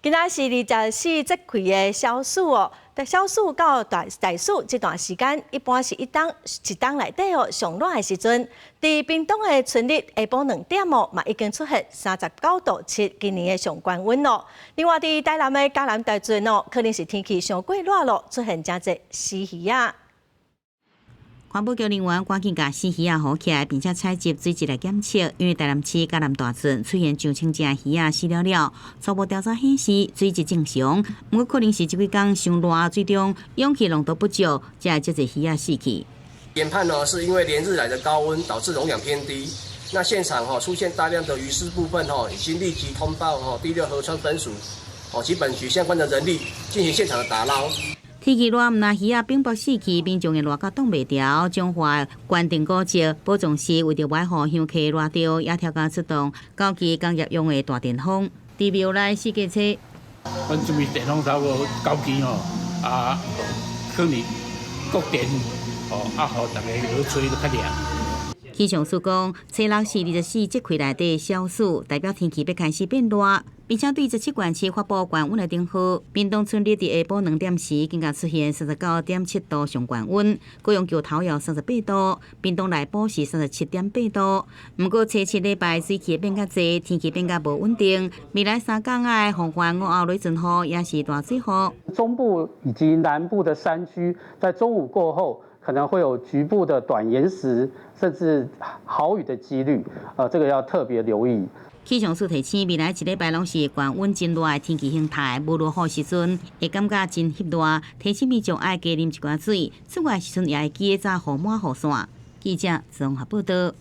今仔是24节气的小暑哦，小暑到大暑这段时间，一般是一冬内底哦上暖的时阵。伫屏东的春日下晡2点哦，嘛已经出现39度7今年的上高温咯。另外，伫台南的嘉南大圳哦，可能是天气上过热咯，出现真侪死鱼啊。 环保局人员赶紧把死鱼扶起来，并且采集水质来检测，因为台南市嘉南大圳出现上千只鱼死了。初步调查显示，水质正常，不过可能是这几天上热，水中氧气浓度不足，才会这侪鱼死去。研判呢，是因为连日来的高温导致容氧偏低。那现场出现大量的鱼尸部分已经立即通报第6河川分署及本局相关的人力进行现场的打捞。 天气热，毋但鱼冰雹死去，民众的热甲挡袂牢。中华关定古迹保存室为着维护香客热潮，也调工出动高级工业用的大电风，伫庙内四界车。阮准备电风差不多9支可能国电互大家落吹都较凉。 气象署讲，初6是24节气内底小暑，代表天气要开始变热，并且对17县市发布高温的警告。屏东春日伫下晡2点时，更加出现39.7度上高温，高雄桥头要38度，屏东内埔是37.8度。不过，初7礼拜水气变较济，天气变较无稳定。未来3天的风环5号雷阵雨也是大水雨。中部以及南部的山区，在中午过后。 可能会有局部的短延时，甚至豪雨的几率，这个要特别留意。气象署提醒，未来1礼拜拢是高温真热的天气形态，无落雨时阵会感觉真翕热，提醒民众爱加啉一罐水。出外时阵也会记得早雨满雨伞。记者综合报道。